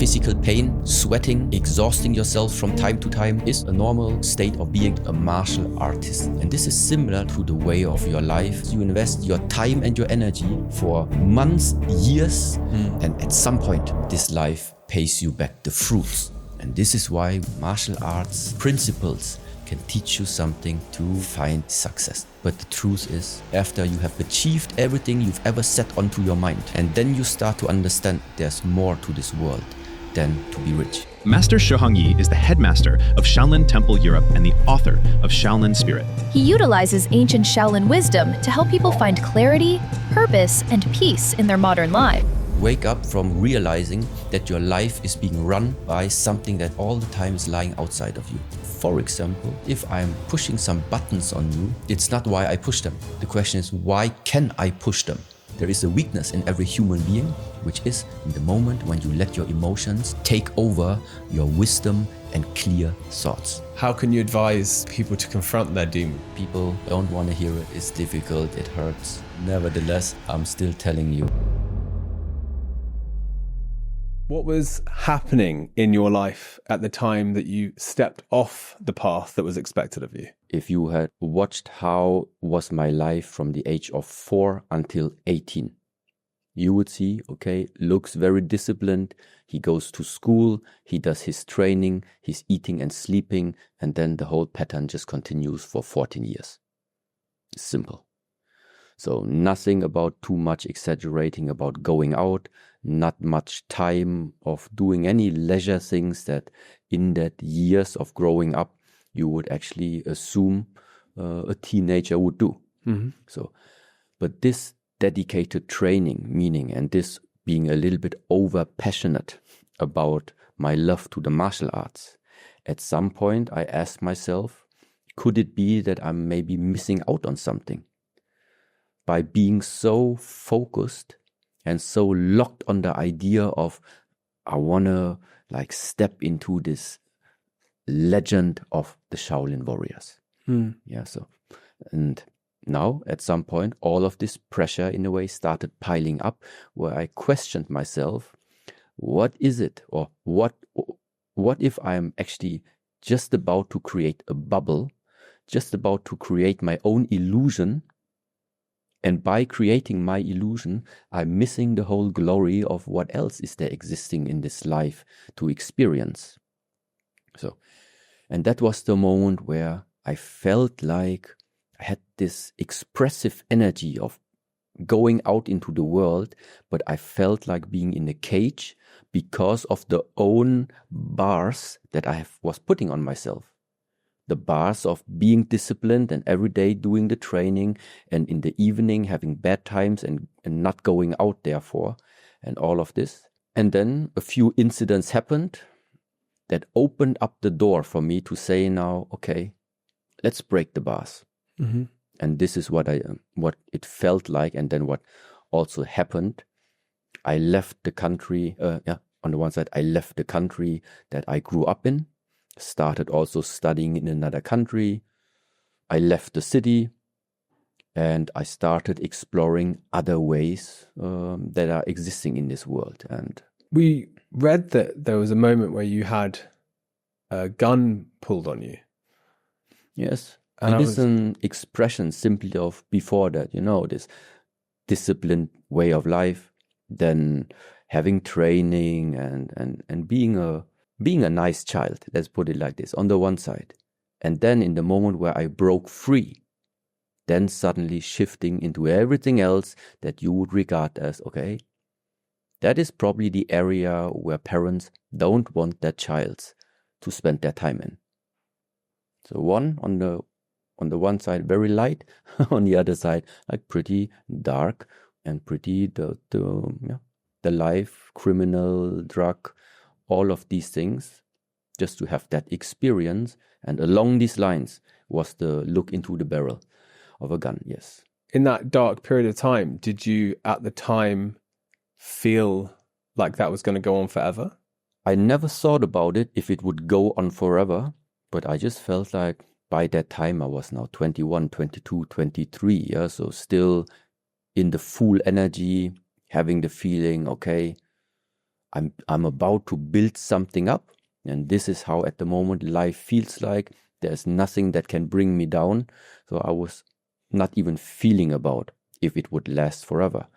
physical pain, sweating, exhausting yourself from time to time is a normal state of being a martial artist. And this is similar to the way of your life. You invest your time and your energy for months, years, and at some point, this life pays you back the fruits. And this is why martial arts principles can teach you something to find success. But the truth is, after you have achieved everything you've ever set onto your mind, and then you start to understand there's more to this world than to be rich. Master Shohang Yi is the headmaster of Shaolin Temple Europe and the author of Shaolin Spirit. He utilizes ancient Shaolin wisdom to help people find clarity, purpose, and peace in their modern life. Wake up from realizing that your life is being run by something that all the time is lying outside of you. For example, if I'm pushing some buttons on you, it's not why I push them. The question is, why can I push them? There is a weakness in every human being, which is in the moment when you let your emotions take over your wisdom and clear thoughts. How can you advise people to confront their demon? People don't want to hear it. It's difficult. It hurts. Nevertheless, I'm still telling you. What was happening in your life at the time that you stepped off the path that was expected of you? If you had watched how was my life from the age of 4 until 18, you would see, okay, looks very disciplined. He goes to school, he does his training, he's eating and sleeping, and then the whole pattern just continues for 14 years. Simple. So nothing about too much exaggerating about going out, not much time of doing any leisure things that in that years of growing up you would actually assume a teenager would do. Mm-hmm. So, but this dedicated training, meaning, and this being a little bit over passionate about my love to the martial arts, at some point I asked myself, could it be that I'm maybe missing out on something? By being so focused and so locked on the idea of, I want to like step into this legend of the Shaolin warriors. Yeah, so, and now at some point, all of this pressure in a way started piling up where I questioned myself, what is it? Or what if I'm actually just about to create a bubble, just about to create my own illusion? And by creating my illusion, I'm missing the whole glory of what else is there existing in this life to experience. So, and that was the moment where I felt like I had this expressive energy of going out into the world, but I felt like being in a cage because of the own bars that I was putting on myself. The bars of being disciplined and every day doing the training and in the evening having bad times and not going out therefore and all of this. And then a few incidents happened that opened up the door for me to say now, okay, let's break the bars. Mm-hmm. And this is what it felt like. And then what also happened, I left the country, on the one side, I left the country that I grew up in. Started also studying in another country. I left the city and I started exploring other ways that are existing in this world. And we read that there was a moment where you had a gun pulled on you. Yes, and it is an expression simply of before that, this disciplined way of life, then having training and being a nice child, let's put it like this, on the one side. And then in the moment where I broke free, then suddenly shifting into everything else that you would regard as, okay, that is probably the area where parents don't want their child to spend their time in. So one, on the one side, very light, on the other side, like pretty dark and pretty the life, criminal, drug, all of these things, just to have that experience. And along these lines was the look into the barrel of a gun, yes. In that dark period of time, did you at the time feel like that was going to go on forever? I never thought about it if it would go on forever, but I just felt like by that time I was now 21, 22, 23, yeah, so still in the full energy, having the feeling, okay, I'm about to build something up, and this is how at the moment life feels like. There's nothing that can bring me down. So I was not even feeling about if it would last forever.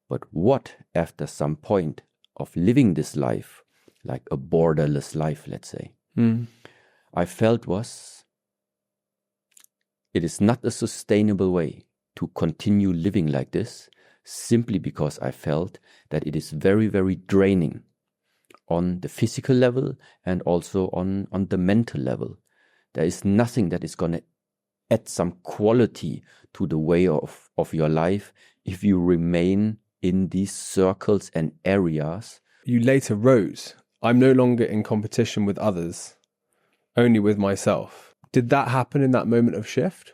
But what after some point of living this life, like a borderless life, let's say, I felt was, it is not a sustainable way to continue living like this, simply because I felt that it is very, very draining on the physical level and also on the mental level. There is nothing that is going to add some quality to the way of your life if you remain in these circles and areas. You later wrote, I'm no longer in competition with others, only with myself. Did that happen in that moment of shift?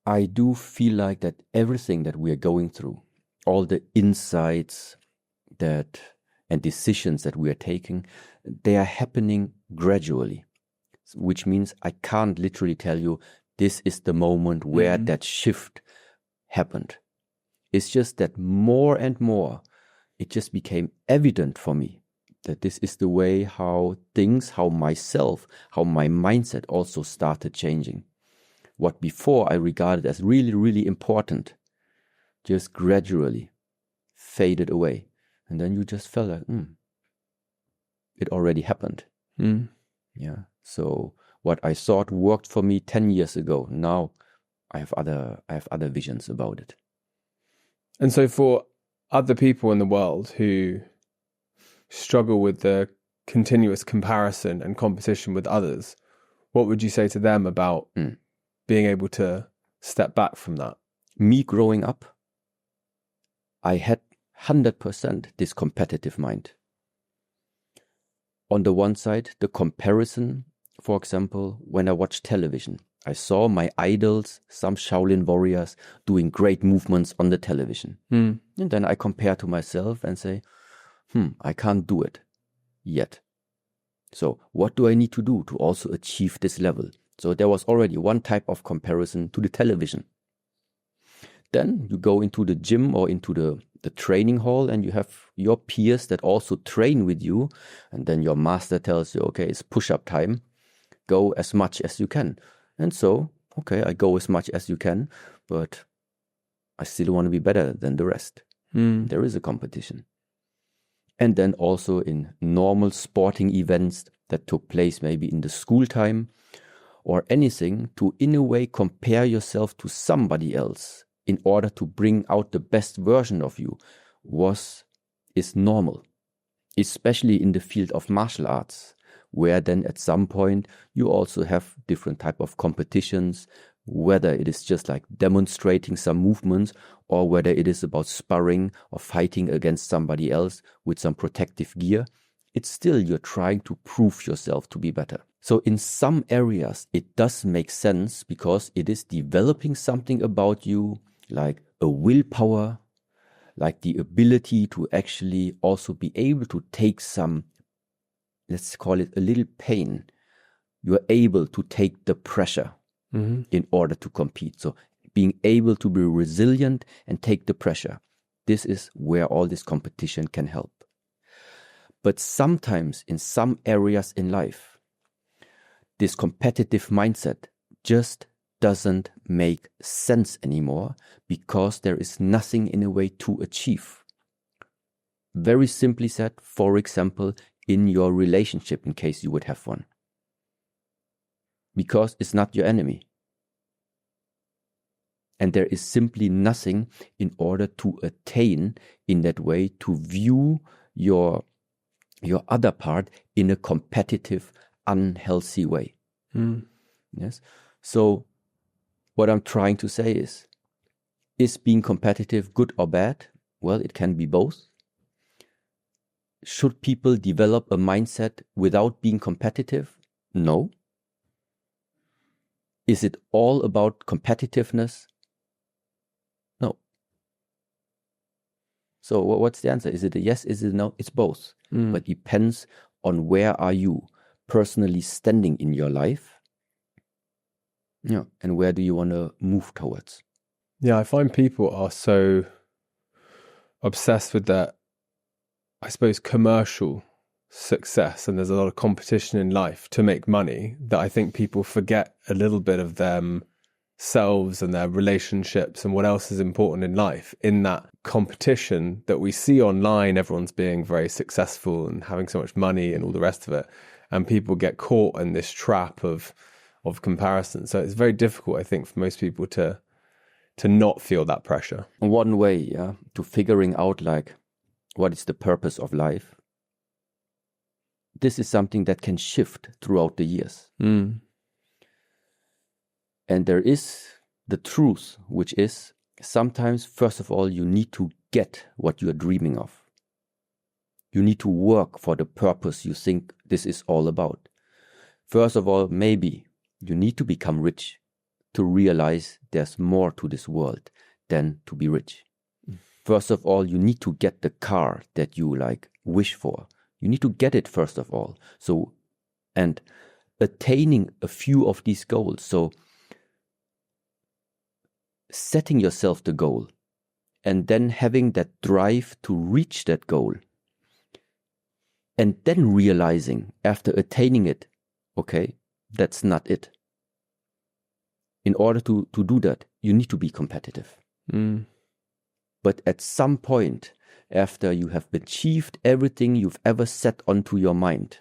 I do feel like that everything that we are going through, all the insights and decisions that we are taking, they are happening gradually, which means I can't literally tell you this is the moment where that shift happened. It's just that more and more, it just became evident for me that this is the way how myself, how my mindset also started changing. What before I regarded as really, really important, just gradually faded away. And then you just felt like, it already happened. Yeah. So what I thought worked for me 10 years ago, now I have other visions about it. And so for other people in the world who struggle with the continuous comparison and competition with others, what would you say to them about being able to step back from that? Me growing up, I had 100% this competitive mind. On the one side, the comparison, for example, when I watched television, I saw my idols, some Shaolin warriors, doing great movements on the television. And then I compare to myself and say, I can't do it yet. So what do I need to do to also achieve this level? So there was already one type of comparison to the television. Then you go into the gym or into the training hall and you have your peers that also train with you. And then your master tells you, okay, it's push-up time. Go as much as you can. And so, okay, I go as much as you can, but I still want to be better than the rest. There is a competition. And then also in normal sporting events that took place maybe in the school time or anything, to in a way compare yourself to somebody else in order to bring out the best version of you is normal, especially in the field of martial arts, where then at some point you also have different type of competitions, whether it is just like demonstrating some movements or whether it is about sparring or fighting against somebody else with some protective gear. It's still you're trying to prove yourself to be better. So in some areas it does make sense because it is developing something about you, like a willpower, like the ability to actually also be able to take some, let's call it a little pain. You're able to take the pressure in order to compete. So being able to be resilient and take the pressure. This is where all this competition can help. But sometimes in some areas in life, this competitive mindset just doesn't make sense anymore because there is nothing in a way to achieve. Very simply said, for example, in your relationship, in case you would have one. Because it's not your enemy. And there is simply nothing in order to attain in that way to view your other part in a competitive, unhealthy way. Yes. So what I'm trying to say is being competitive good or bad? Well, it can be both. Should people develop a mindset without being competitive? No. Is it all about competitiveness? No. So what's the answer? Is it a yes? Is it a no? It's both. But it depends on where are you personally standing in your life. Yeah. And where do you want to move towards? Yeah, I find people are so obsessed with that I suppose, commercial success, and there's a lot of competition in life to make money, that I think people forget a little bit of themselves and their relationships and what else is important in life in that competition that we see online. Everyone's being very successful and having so much money and all the rest of it, and people get caught in this trap of comparison. So it's very difficult, I think, for most people to not feel that pressure. One way, to figuring out like what is the purpose of life. This is something that can shift throughout the years. Mm. And there is the truth, which is sometimes, first of all, you need to get what you are dreaming of. You need to work for the purpose you think this is all about. First of all, maybe you need to become rich to realize there's more to this world than to be rich. First of all, you need to get the car that you like wish for. You need to get it first of all. So, and attaining a few of these goals. So setting yourself the goal and then having that drive to reach that goal. And then realizing after attaining it, okay, that's not it. In order to do that, you need to be competitive. Mm. But at some point, after you have achieved everything you've ever set onto your mind,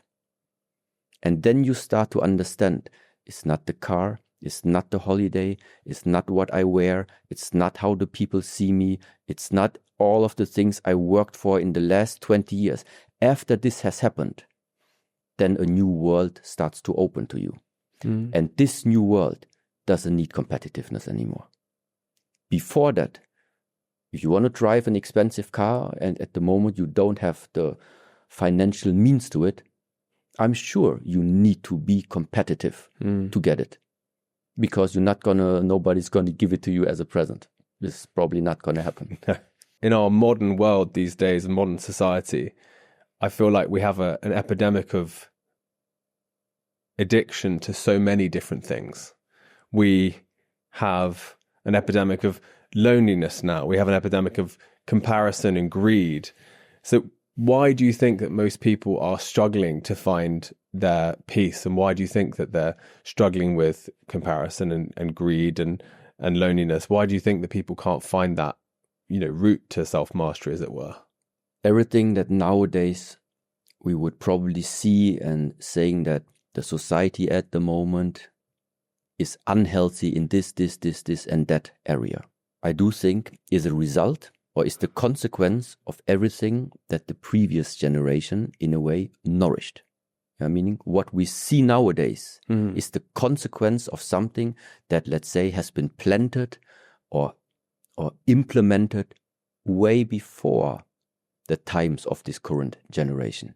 and then you start to understand, it's not the car, it's not the holiday, it's not what I wear, it's not how the people see me, it's not all of the things I worked for in the last 20 years. After this has happened, then a new world starts to open to you. Mm. And this new world doesn't need competitiveness anymore. Before that, if you want to drive an expensive car and at the moment you don't have the financial means to it, I'm sure you need to be competitive to get it. Because nobody's gonna give it to you as a present. This is probably not gonna happen. In our modern world these days, modern society, I feel like we have an epidemic of addiction to so many different things. We have an epidemic of loneliness now. We have an epidemic of comparison and greed. So why do you think that most people are struggling to find their peace? And why do you think that they're struggling with comparison and greed and loneliness? Why do you think that people can't find that, route to self-mastery, as it were? Everything that nowadays we would probably see and saying that the society at the moment is unhealthy in this, and that area, I do think is a result or is the consequence of everything that the previous generation, in a way, nourished. Meaning what we see nowadays is the consequence of something that, let's say, has been planted or implemented way before the times of this current generation.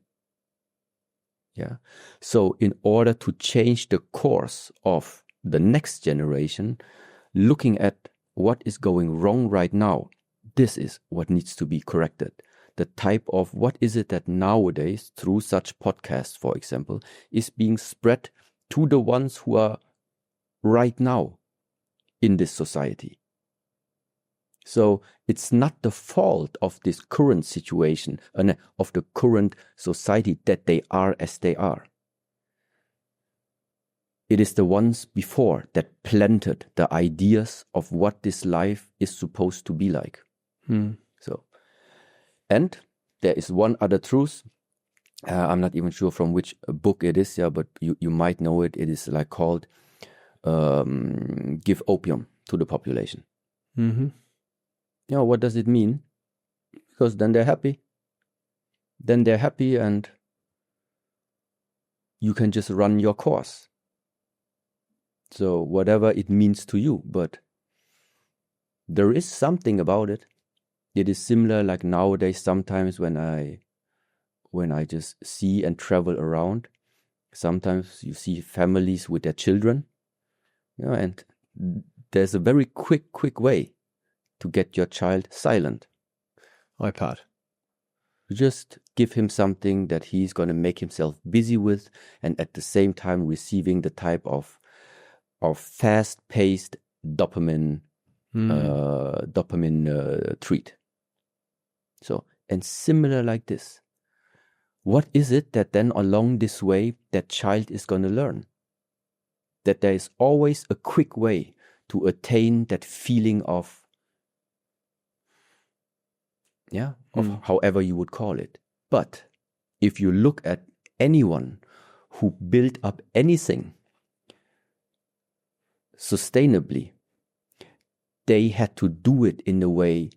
Yeah. So in order to change the course of the next generation, looking at what is going wrong right now, this is what needs to be corrected. The type of what is it that nowadays, through such podcasts, for example, is being spread to the ones who are right now in this society. So it's not the fault of this current situation and of the current society that they are as they are. It is the ones before that planted the ideas of what this life is supposed to be like. So, and there is one other truth. I'm not even sure from which book it is, but you might know it. It is like called "Give Opium to the Population." Mm-hmm. What does it mean? Because then they're happy. And you can just run your course. So whatever it means to you, but there is something about it. It is similar like nowadays sometimes when I just see and travel around, sometimes you see families with their children, and there's a very quick way to get your child silent. iPad. Just give him something that he's going to make himself busy with, and at the same time receiving the type of fast-paced dopamine treat. So, and similar like this, what is it that then along this way that child is going to learn? That there is always a quick way to attain that feeling of, however you would call it. But if you look at anyone who built up anything sustainably, they had to do it in a way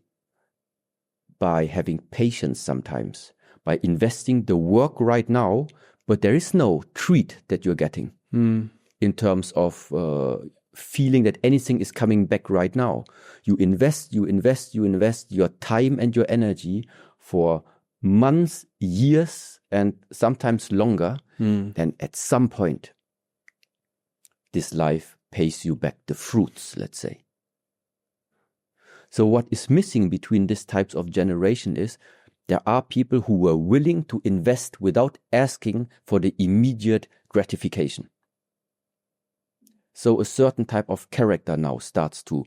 by having patience sometimes, by investing the work right now, but there is no treat that you're getting in terms of feeling that anything is coming back right now. You invest your time and your energy for months, years, and sometimes longer. Then at some point, this life pays you back the fruits, let's say. So what is missing between these types of generation is there are people who were willing to invest without asking for the immediate gratification. So a certain type of character now starts to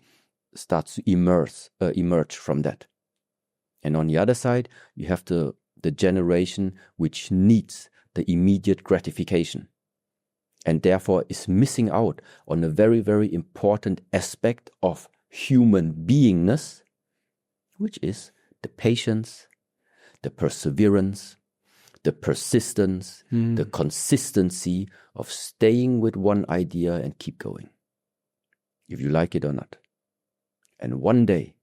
emerge from that. And on the other side, you have the generation which needs the immediate gratification and therefore is missing out on a very, very important aspect of human beingness, which is the patience, the perseverance, the persistence, the consistency of staying with one idea and keep going, if you like it or not. And one day,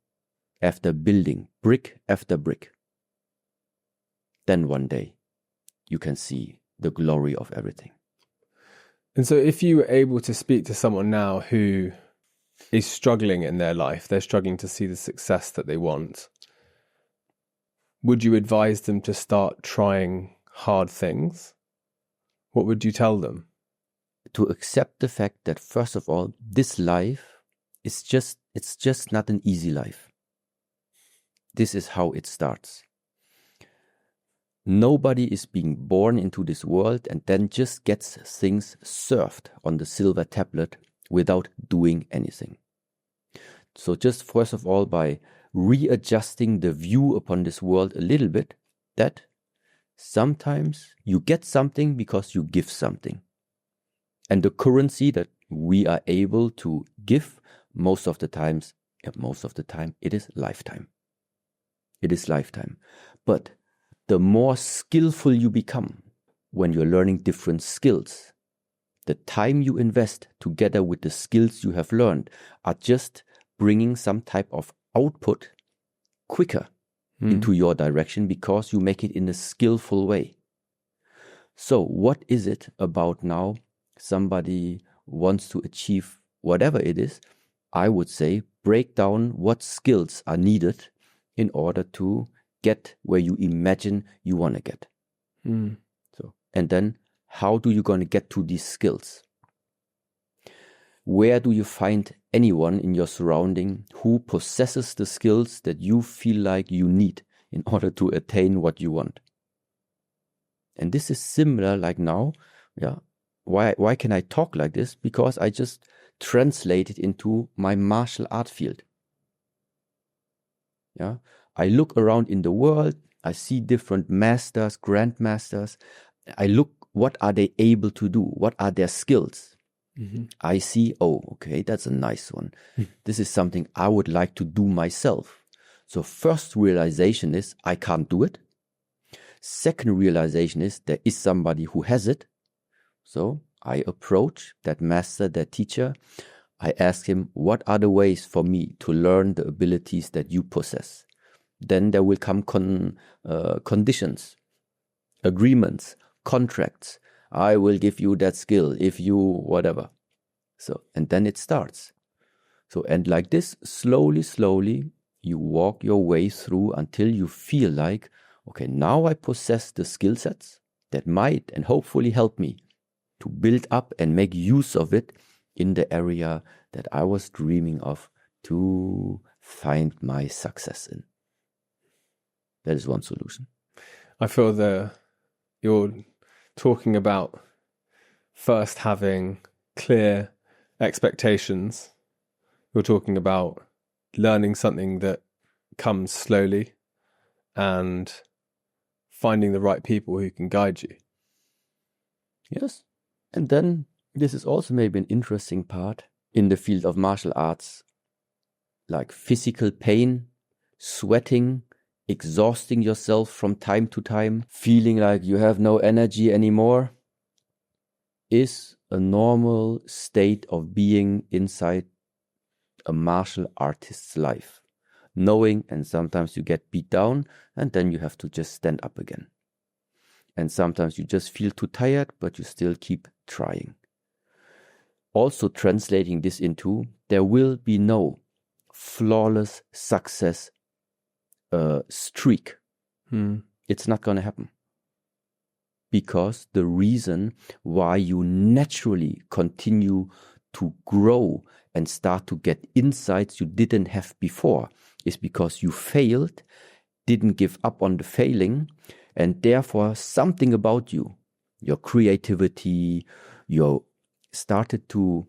after building brick after brick, then one day you can see the glory of everything. And so if you were able to speak to someone now who is struggling in their life, they're struggling to see the success that they want, would you advise them to start trying hard things? What would you tell them? To accept the fact that, first of all, this life is it's just not an easy life. This is how it starts. Nobody is being born into this world and then just gets things served on the silver tablet without doing anything. So just first of all, by readjusting the view upon this world a little bit, that sometimes you get something because you give something. And the currency that we are able to give most of the time, it is lifetime. It is lifetime. But the more skillful you become when you're learning different skills, the time you invest together with the skills you have learned are just bringing some type of output quicker into your direction because you make it in a skillful way. So what is it about now somebody wants to achieve whatever it is? I would say break down what skills are needed in order to get where you imagine you want to get. So, and then how do you going to get to these skills? Where do you find anyone in your surrounding who possesses the skills that you feel like you need in order to attain what you want? And this is similar like now. Why can I talk like this? Because I just translate it into my martial art field. I look around in the world, I see different masters, grandmasters. I look, what are they able to do? What are their skills? I see, okay, that's a nice one. This is something I would like to do myself. So first realization is I can't do it. Second realization is there is somebody who has it. So I approach that master, that teacher. I ask him, what are the ways for me to learn the abilities that you possess? Then there will come conditions, agreements, contracts. I will give you that skill if you whatever. So, and then it starts. So, and like this, slowly, you walk your way through until you feel like, okay, now I possess the skill sets that might and hopefully help me to build up and make use of it in the area that I was dreaming of to find my success in. That is one solution. I feel you're talking about first having clear expectations. You're talking about learning something that comes slowly and finding the right people who can guide you. Yes. And then this is also maybe an interesting part in the field of martial arts, like physical pain, sweating, exhausting yourself from time to time, feeling like you have no energy anymore, is a normal state of being inside a martial artist's life. Knowing, and sometimes you get beat down and then you have to just stand up again. And sometimes you just feel too tired, but you still keep trying. Also translating this into, there will be no flawless success streak. It's not going to happen. Because the reason why you naturally continue to grow and start to get insights you didn't have before is because you failed, didn't give up on the failing, and therefore something about you, your creativity, your started to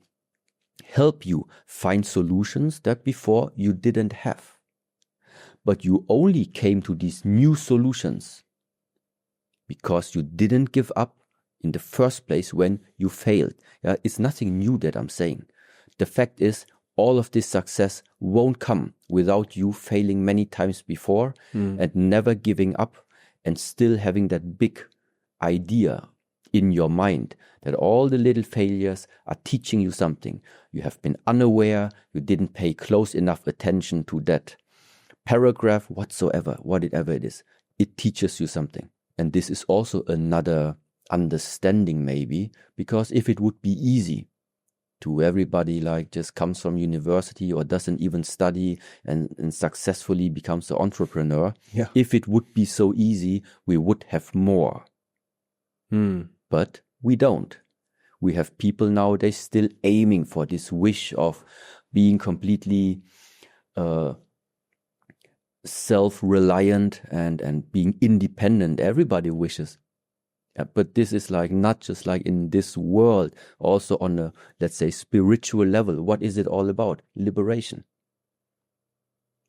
help you find solutions that before you didn't have. But you only came to these new solutions because you didn't give up in the first place when you failed. It's nothing new that I'm saying. The fact is, all of this success won't come without you failing many times before and never giving up and still having that big idea in your mind that all the little failures are teaching you something. You have been unaware, you didn't pay close enough attention to that paragraph whatsoever, whatever it is. It teaches you something. And this is also another understanding maybe, because if it would be easy to everybody like just comes from university or doesn't even study and successfully becomes an entrepreneur, if it would be so easy, we would have more. But we don't. We have people nowadays still aiming for this wish of being completely self-reliant and being independent. Everybody wishes. But this is like not just like in this world, also on a, let's say, spiritual level. What is it all about? Liberation.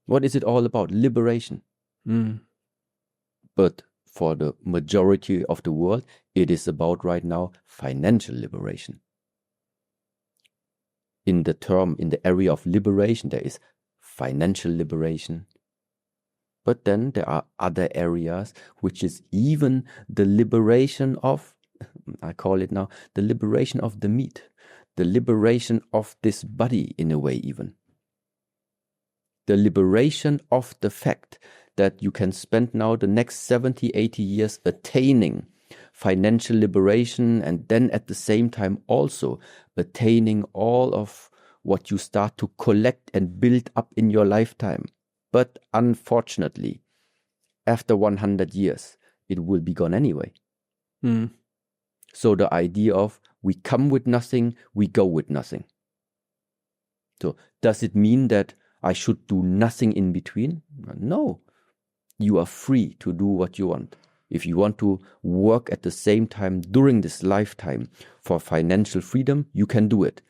What is it all about? Liberation. But for the majority of the world, it is about right now financial liberation. In the area of liberation, there is financial liberation. But then there are other areas, which is even the liberation of, I call it now, the liberation of the meat, the liberation of this body in a way even. The liberation of the fact that you can spend now the next 70, 80 years attaining financial liberation and then at the same time also attaining all of what you start to collect and build up in your lifetime. But unfortunately, after 100 years, it will be gone anyway. So the idea of we come with nothing, we go with nothing. So does it mean that I should do nothing in between? No. You are free to do what you want. If you want to work at the same time during this lifetime for financial freedom, you can do it.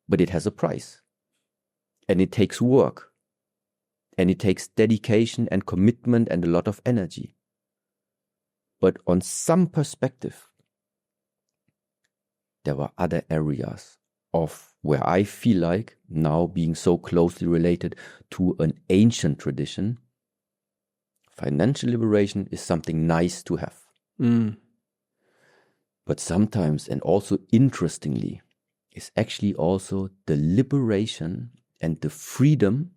But it has a price. And it takes work. And it takes dedication and commitment and a lot of energy. But on some perspective, there were other areas of where I feel like now being so closely related to an ancient tradition, financial liberation is something nice to have. But sometimes, and also interestingly, is actually also the liberation and the freedom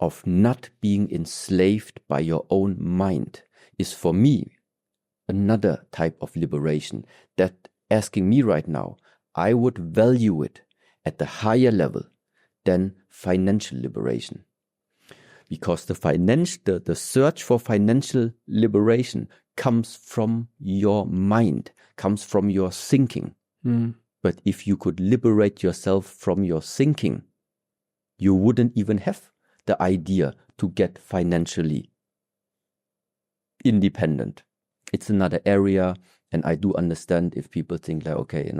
of not being enslaved by your own mind is for me another type of liberation that asking me right now, I would value it at the higher level than financial liberation. Because the search for financial liberation comes from your mind, comes from your thinking. But if you could liberate yourself from your thinking, you wouldn't even have the idea to get financially independent. It's another area, and I do understand if people think like, okay,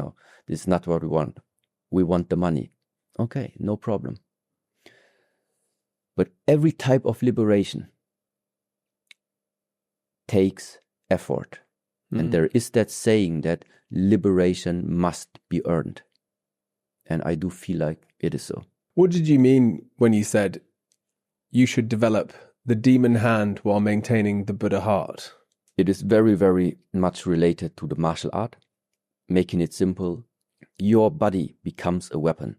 this is not what we want. We want the money. Okay, no problem. But every type of liberation takes effort. And there is that saying that liberation must be earned. And I do feel like it is so. What did you mean when you said you should develop the demon hand while maintaining the Buddha heart? It is very, very much related to the martial art. Making it simple, your body becomes a weapon.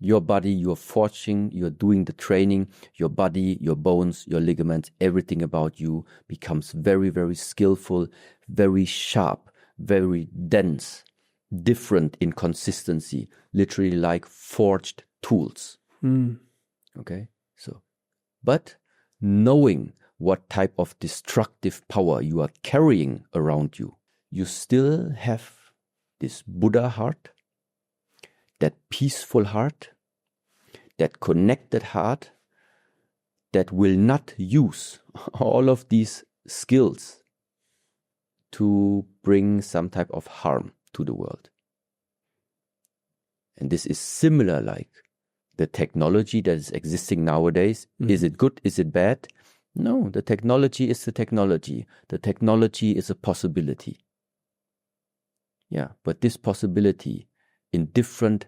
Your body, you're forging, you're doing the training, your body, your bones, your ligaments, everything about you becomes very, very skillful, very sharp, very dense, different in consistency, literally like forged tools. Okay, so, but knowing what type of destructive power you are carrying around you, you still have this Buddha heart, that peaceful heart, that connected heart, that will not use all of these skills to bring some type of harm to the world. And this is similar like the technology that is existing nowadays. Is it good? Is it bad? No, the technology is the technology. The technology is a possibility. Yeah, but this possibility in different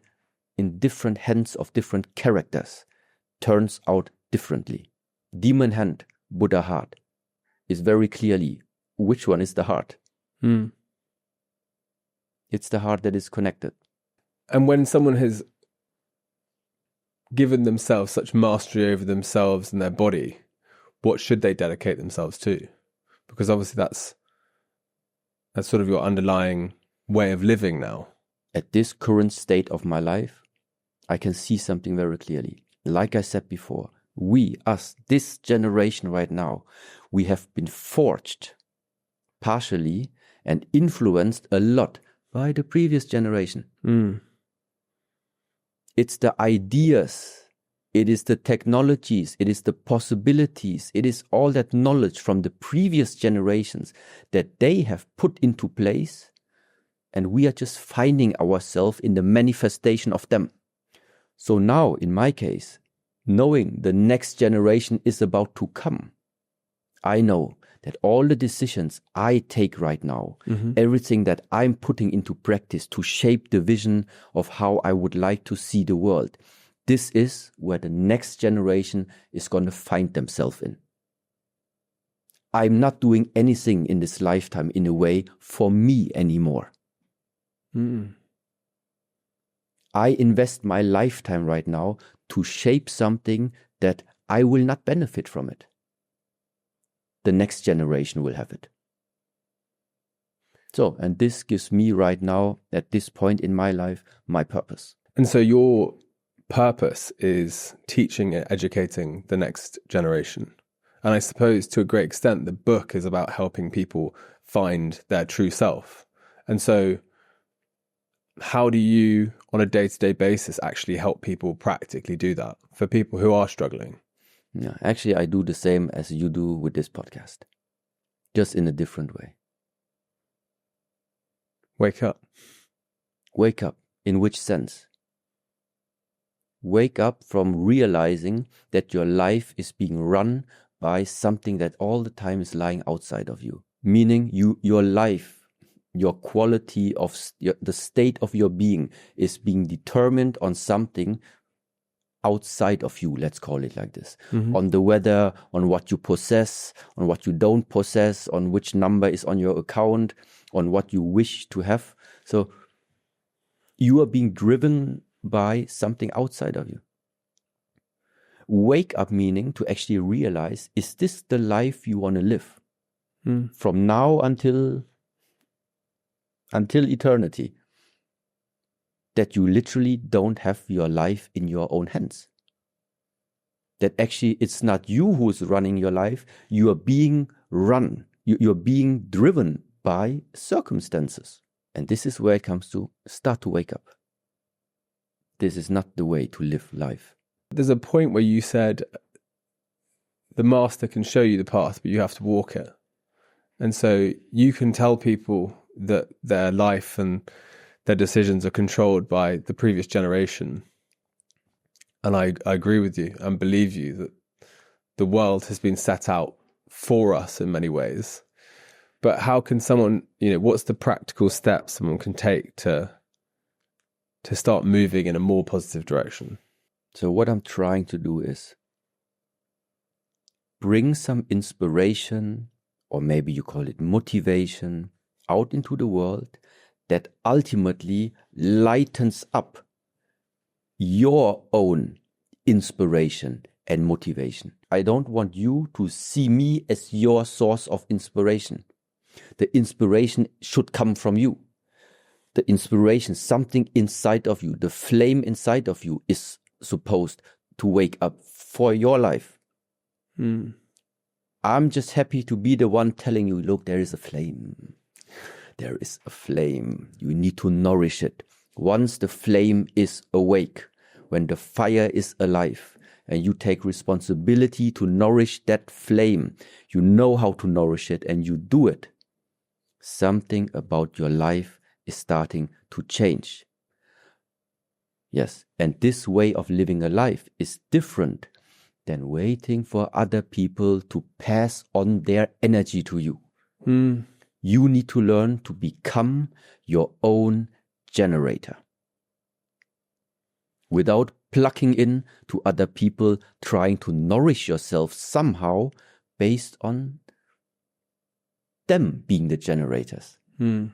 hands of different characters turns out differently. Demon hand, Buddha heart is very clearly which one is the heart. It's the heart that is connected. And when someone has given themselves such mastery over themselves and their body, what should they dedicate themselves to? Because obviously that's sort of your underlying way of living now. At this current state of my life, I can see something very clearly. Like I said before, we, us, this generation right now, we have been forged partially and influenced a lot by the previous generation. It's the ideas, it is the technologies, it is the possibilities, it is all that knowledge from the previous generations that they have put into place, and we are just finding ourselves in the manifestation of them. So now, in my case, knowing the next generation is about to come, I know that all the decisions I take right now, everything that I'm putting into practice to shape the vision of how I would like to see the world, this is where the next generation is going to find themselves in. I'm not doing anything in this lifetime in a way for me anymore. I invest my lifetime right now to shape something that I will not benefit from it. The next generation will have it. So, and this gives me right now, at this point in my life, my purpose. And so your purpose is teaching and educating the next generation. And I suppose to a great extent, the book is about helping people find their true self. And so how do you, on a day-to-day basis, actually help people practically do that for people who are struggling? Yeah, actually, I do the same as you do with this podcast, just in a different way. Wake up. Wake up. In which sense? Wake up from realizing that your life is being run by something that all the time is lying outside of you. Meaning your life, your quality of the state of your being is being determined on something outside of you, let's call it like this. On the weather, on what you possess, on what you don't possess, on which number is on your account, on what you wish to have. So you are being driven by something outside of you. Wake up meaning to actually realize, is this the life you want to live? From now until eternity. That you literally don't have your life in your own hands. That actually it's not you who is running your life, you are being run. You're being driven by circumstances. And this is where it comes to start to wake up. This is not the way to live life. There's a point where you said the master can show you the path, but you have to walk it. And so you can tell people that their life and their decisions are controlled by the previous generation. And I agree with you and believe you that the world has been set out for us in many ways. But how can someone, what's the practical steps someone can take to start moving in a more positive direction? So what I'm trying to do is bring some inspiration, or maybe you call it motivation, out into the world that ultimately lightens up your own inspiration and motivation. I don't want you to see me as your source of inspiration. The inspiration should come from you. The inspiration, something inside of you, the flame inside of you is supposed to wake up for your life. I'm just happy to be the one telling you, look, there is a flame. There is a flame. You need to nourish it. Once the flame is awake, when the fire is alive, and you take responsibility to nourish that flame, you know how to nourish it and you do it, something about your life is starting to change. Yes, and this way of living a life is different than waiting for other people to pass on their energy to you. You need to learn to become your own generator without plugging in to other people, trying to nourish yourself somehow based on them being the generators. And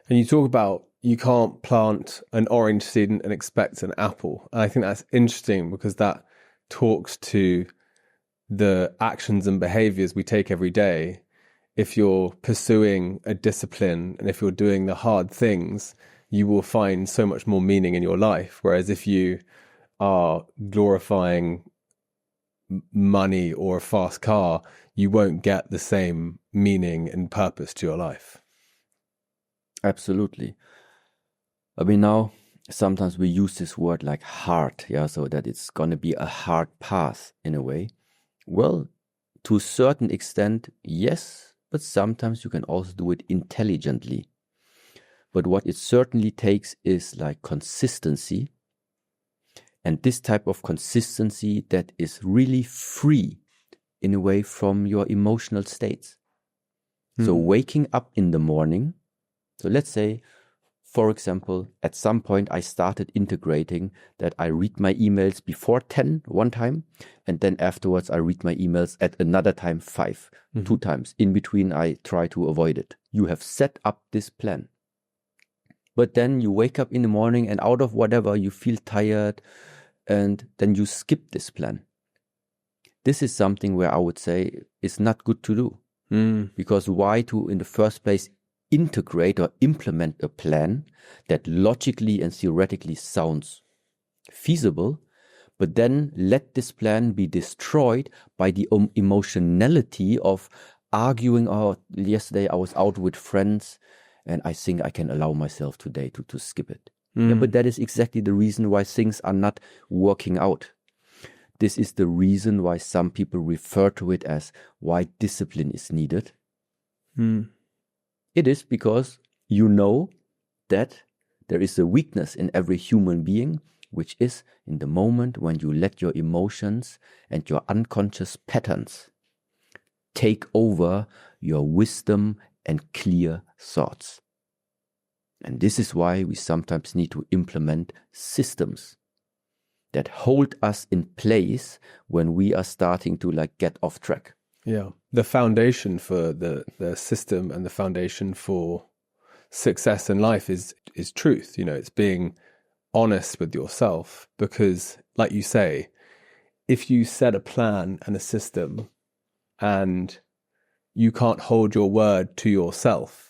you talk about you can't plant an orange seed and expect an apple. And I think that's interesting because that talks to the actions and behaviors we take every day. If you're pursuing a discipline and if you're doing the hard things, you will find so much more meaning in your life. Whereas if you are glorifying money or a fast car, you won't get the same meaning and purpose to your life. Absolutely. I mean, now sometimes we use this word like hard, so that it's going to be a hard path in a way. Well, to a certain extent, yes, but sometimes you can also do it intelligently. But what it certainly takes is like consistency, and this type of consistency that is really free in a way from your emotional states. So waking up in the morning, so let's say, for example, at some point I started integrating that I read my emails before 10 one time, and then afterwards I read my emails at another time 5, 2 times. In between I try to avoid it. You have set up this plan. But then you wake up in the morning and out of whatever you feel tired and then you skip this plan. This is something where I would say is not good to do. Because why to, in the first place, integrate or implement a plan that logically and theoretically sounds feasible, but then let this plan be destroyed by the emotionality of arguing, yesterday I was out with friends and I think I can allow myself today to skip it. Yeah, but that is exactly the reason why things are not working out. This is the reason why some people refer to it as why discipline is needed. It is because you know that there is a weakness in every human being, which is in the moment when you let your emotions and your unconscious patterns take over your wisdom and clear thoughts. And this is why we sometimes need to implement systems that hold us in place when we are starting to get off track. Yeah. The foundation for the system and the foundation for success in life is truth. It's being honest with yourself, because like you say, if you set a plan and a system and you can't hold your word to yourself,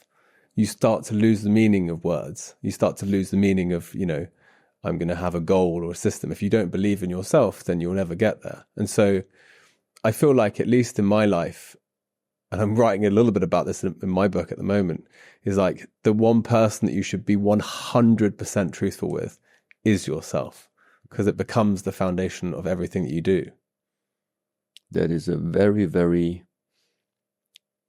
you start to lose the meaning of words. You start to lose the meaning of, I'm going to have a goal or a system. If you don't believe in yourself, then you'll never get there. And so I feel like, at least in my life, and I'm writing a little bit about this in my book at the moment, is like the one person that you should be 100% truthful with is yourself, because it becomes the foundation of everything that you do. That is a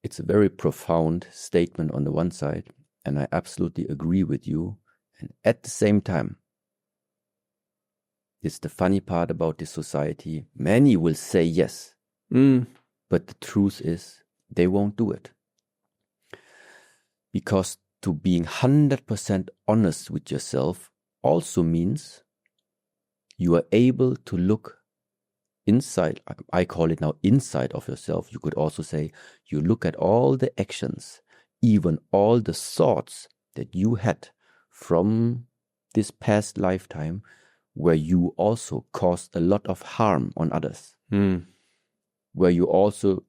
it's a very profound statement on the one side, and I absolutely agree with you. And at the same time, it's the funny part about this society. Many will say yes. But the truth is, they won't do it. Because to being 100% honest with yourself also means you are able to look inside. I call it now inside of yourself. You could also say you look at all the actions, even all the thoughts that you had from this past lifetime, where you also caused a lot of harm on others, where you also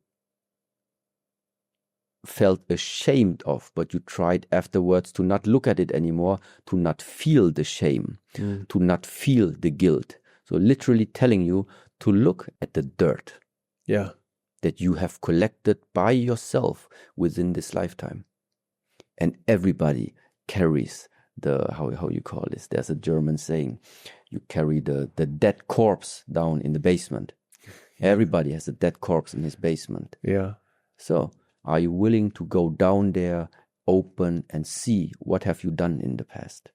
felt ashamed of, but you tried afterwards to not look at it anymore, to not feel the shame, to not feel the guilt. So literally telling you to look at the dirt that you have collected by yourself within this lifetime. And everybody carries the, how you call this, there's a German saying, you carry the dead corpse down in the basement. Everybody has a dead corpse in his basement. Yeah. So are you willing to go down there, open, and see what have you done in the past?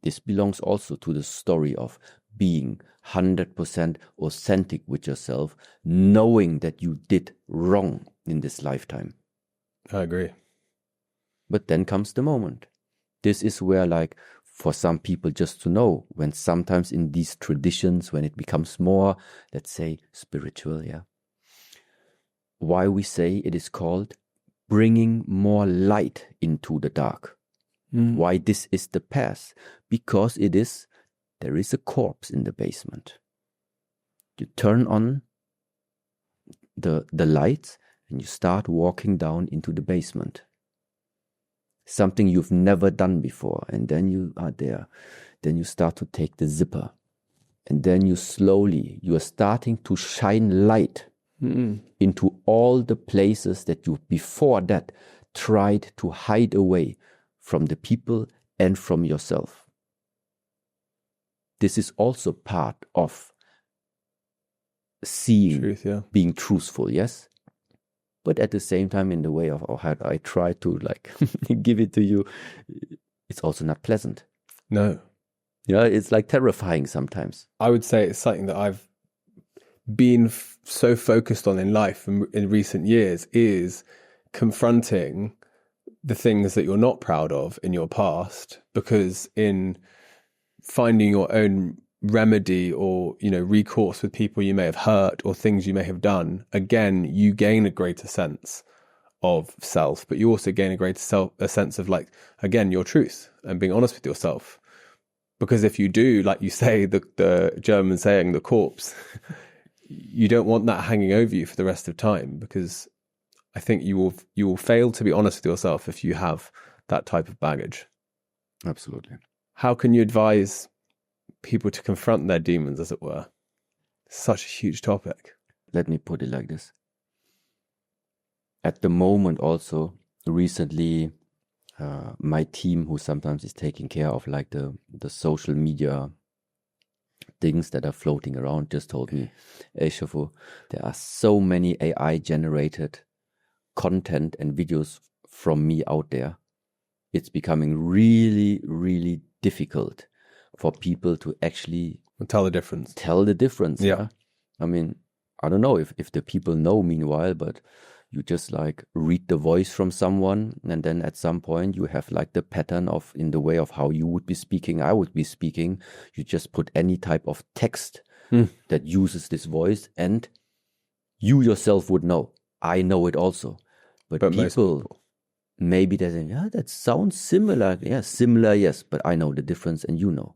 This belongs also to the story of being 100% authentic with yourself, knowing that you did wrong in this lifetime. I agree. But then comes the moment. This is where, like, for some people, just to know, when sometimes in these traditions, when it becomes more, let's say, spiritual, why we say it is called bringing more light into the dark. Why this is the path? Because there is a corpse in the basement. You turn on the lights and you start walking down into the basement. Something you've never done before, and then you are there. Then you start to take the zipper, and then you are starting to shine light into all the places that you before that tried to hide away from the people and from yourself. This is also part of seeing, truth, being truthful, yes? But at the same time, in the way of how I try to like give it to you, it's also not pleasant. No. Yeah, it's like terrifying sometimes. I would say it's something that I've been so focused on in life in recent years, is confronting the things that you're not proud of in your past, because in finding your own remedy or, recourse with people you may have hurt or things you may have done, again, you gain a greater sense of self, but you also gain a sense of, like, again, your truth and being honest with yourself. Because if you do, like you say, the German saying, the corpse, you don't want that hanging over you for the rest of time, because I think you will fail to be honest with yourself if you have that type of baggage. Absolutely. How can you advise people to confront their demons, as it were? Such a huge topic. Let me put it like this. At the moment also, recently, my team, who sometimes is taking care of like the social media things that are floating around, just told me, hey Shafo, there are so many AI generated content and videos from me out there. It's becoming really, really difficult for people to actually tell the difference. Yeah. I mean, I don't know if the people know meanwhile, but you just like read the voice from someone, and then at some point you have like the pattern of, in the way of how you would be speaking, I would be speaking. You just put any type of text that uses this voice, and you yourself would know. I know it also. But people, maybe they say, yeah, that sounds similar. Yeah, similar, yes, but I know the difference and you know.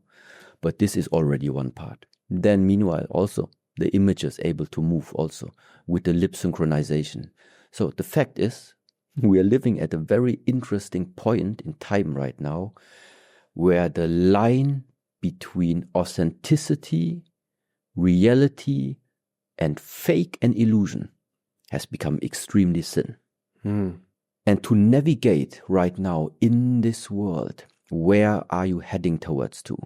But this is already one part. Then meanwhile also the images able to move also with the lip synchronization. So the fact is, we are living at a very interesting point in time right now, where the line between authenticity, reality, and fake and illusion has become extremely thin. And to navigate right now in this world, where are you heading towards to?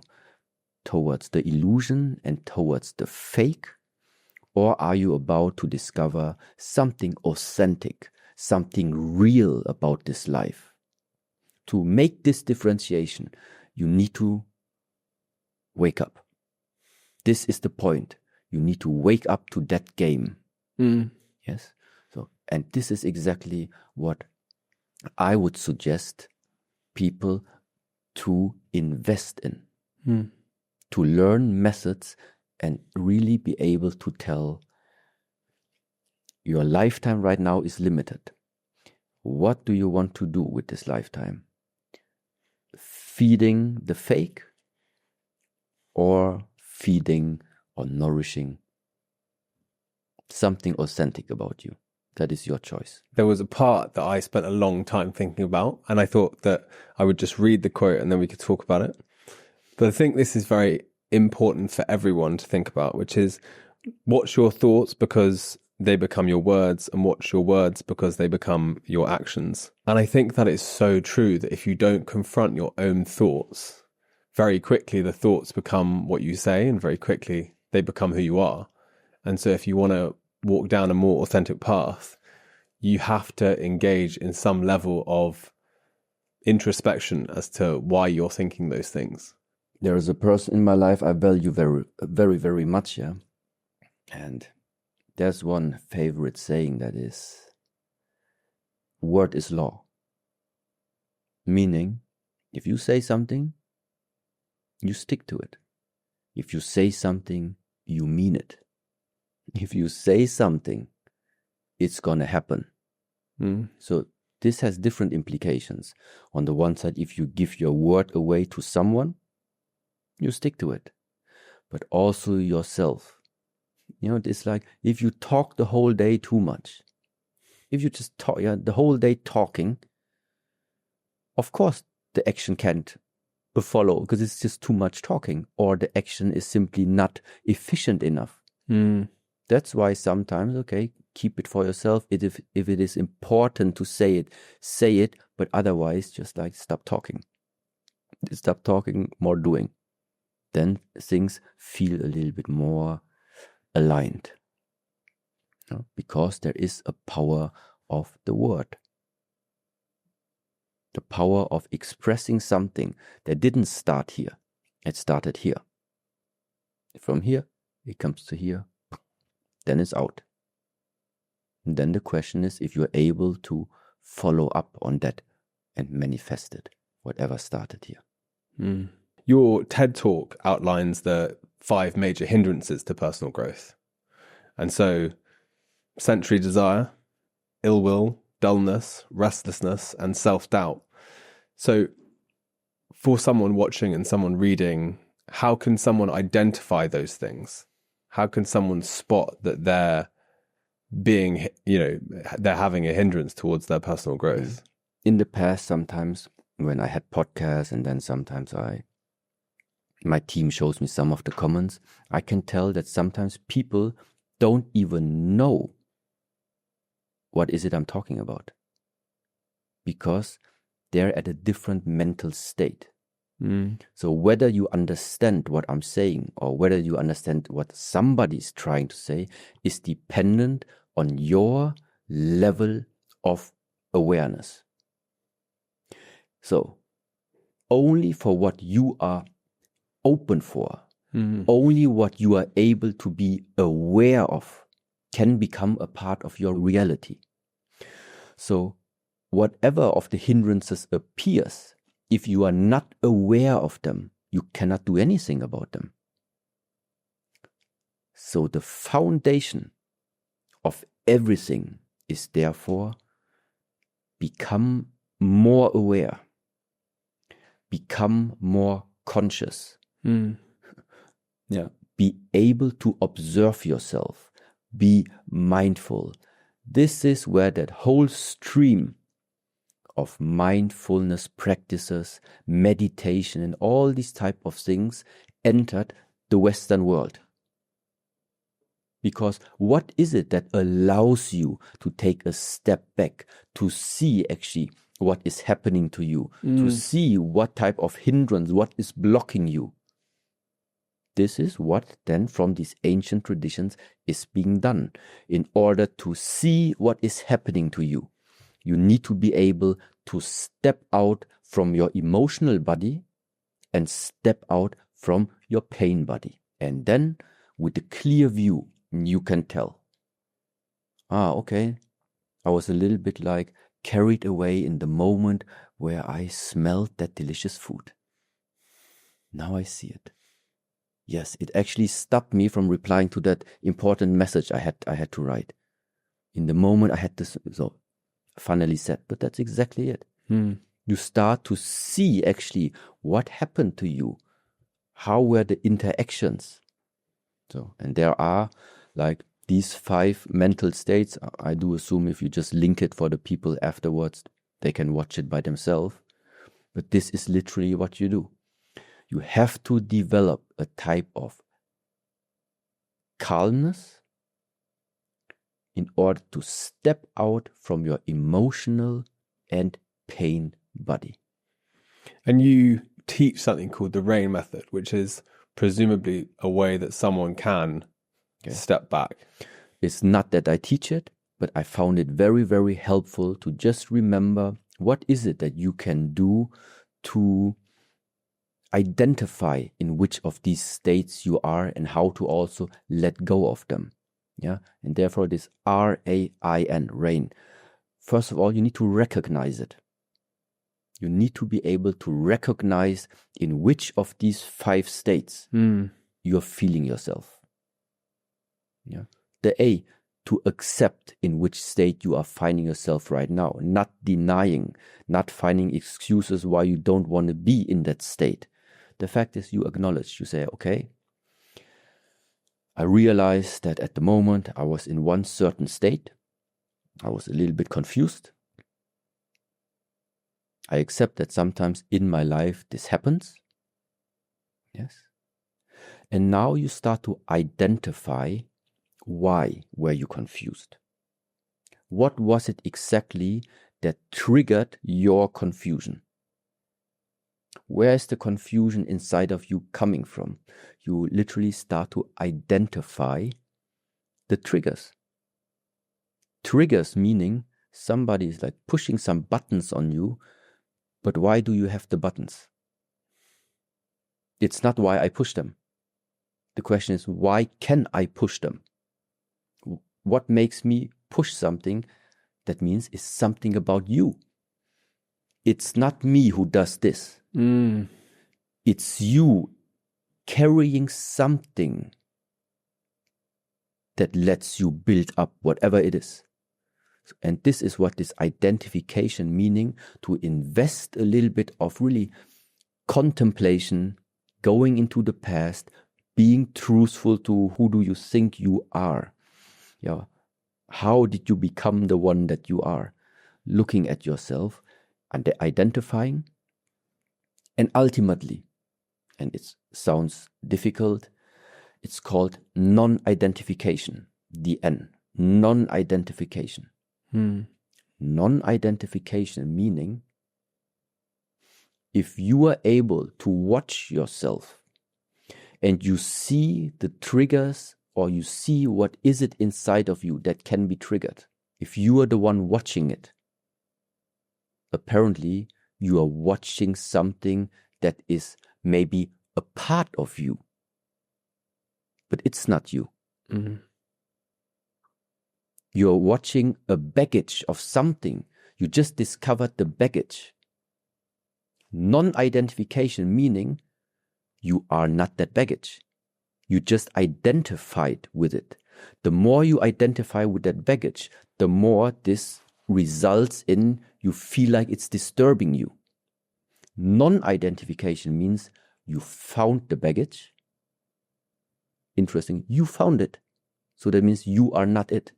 Towards the illusion and towards the fake? Or are you about to discover something authentic, something real about this life? To make this differentiation, you need to wake up. This is the point. You need to wake up to that game. Yes. So, and this is exactly what I would suggest people to invest in, to learn methods and really be able to tell your lifetime right now is limited. What do you want to do with this lifetime? Feeding the fake or feeding or nourishing something authentic about you? That is your choice. There was a part that I spent a long time thinking about, and I thought that I would just read the quote and then we could talk about it. But I think this is very important for everyone to think about, which is watch your thoughts because they become your words, and watch your words because they become your actions. And I think that it's so true that if you don't confront your own thoughts, very quickly the thoughts become what you say, and very quickly they become who you are. And so if you want to walk down a more authentic path, you have to engage in some level of introspection as to why you're thinking those things. There is a person in my life I value very, very, very much, yeah. And there's one favorite saying that is, word is law. Meaning, if you say something, you stick to it. If you say something, you mean it. If you say something, it's gonna happen. So this has different implications. On the one side, if you give your word away to someone, you stick to it. But also yourself. You know, it's like if you talk the whole day too much, if you just talk the whole day talking, of course the action can't follow because it's just too much talking, or the action is simply not efficient enough. That's why sometimes, okay, keep it for yourself. If it is important to say it, but otherwise just like stop talking. Stop talking, more doing. Then things feel a little bit more aligned. Because there is a power of the word. The power of expressing something that didn't start here. It started here. From here, it comes to here. Then it's out. And then the question is if you're able to follow up on that and manifest it, whatever started here. Your TED Talk outlines the 5 major hindrances to personal growth. And so, sensory desire, ill will, dullness, restlessness, and self-doubt. So, for someone watching and someone reading, how can someone identify those things? How can someone spot that they're being, they're having a hindrance towards their personal growth? In the past, sometimes when I had podcasts and then sometimes my team shows me some of the comments, I can tell that sometimes people don't even know what is it I'm talking about because they're at a different mental state. So whether you understand what I'm saying or whether you understand what somebody's trying to say is dependent on your level of awareness. So only for what you are open for, only what you are able to be aware of can become a part of your reality. So whatever of the hindrances appears, if you are not aware of them, you cannot do anything about them. So the foundation of everything is therefore become more aware, become more conscious. Be able to observe yourself, be mindful. This is where that whole stream of mindfulness practices, meditation, and all these type of things entered the Western world. Because what is it that allows you to take a step back, to see actually what is happening to you, to see what type of hindrance, what is blocking you? This is what then from these ancient traditions is being done. In order to see what is happening to you, you need to be able to step out from your emotional body and step out from your pain body. And then with a clear view, you can tell. Okay. I was a little bit like carried away in the moment where I smelled that delicious food. Now I see it. Yes, it actually stopped me from replying to that important message I had to write. In the moment I had this, so funnily said, but that's exactly it. You start to see actually what happened to you. How were the interactions? So, and there are like these 5 mental states. I do assume if you just link it for the people afterwards, they can watch it by themselves. But this is literally what you do. You have to develop a type of calmness in order to step out from your emotional and pain body. And you teach something called the R.A.I.N method, which is presumably a way that someone can step back. It's not that I teach it, but I found it very, very helpful to just remember what is it that you can do to identify in which of these states you are and how to also let go of them. Yeah, and therefore this R.A.I.N, R.A.I.N. First of all, you need to recognize it. You need to be able to recognize in which of these 5 states you're feeling yourself. Yeah. The A, to accept in which state you are finding yourself right now, not denying, not finding excuses why you don't want to be in that state. The fact is you acknowledge, you say, okay, I realized that at the moment I was in one certain state. I was a little bit confused. I accept that sometimes in my life this happens. Yes. And now you start to identify why were you confused? What was it exactly that triggered your confusion? Where is the confusion inside of you coming from? You literally start to identify the triggers. Triggers meaning somebody is like pushing some buttons on you, but why do you have the buttons? It's not why I push them. The question is, why can I push them? What makes me push something? That means it's something about you. It's not me who does this. It's you carrying something that lets you build up whatever it is. And this is what this identification, meaning to invest a little bit of really contemplation, going into the past, being truthful to who do you think you are. Yeah. How did you become the one that you are? Looking at yourself and identifying. And ultimately, and it sounds difficult, it's called non-identification, the N, non-identification. Non-identification meaning if you are able to watch yourself and you see the triggers or you see what is it inside of you that can be triggered, if you are the one watching it, apparently you are watching something that is maybe a part of you, but it's not you. You're watching a baggage of something. You just discovered the baggage. Non-identification meaning you are not that baggage. You just identified with it. The more you identify with that baggage, the more this results in you feel like it's disturbing you. Non-identification means you found the baggage. Interesting, you found it. So that means you are not it.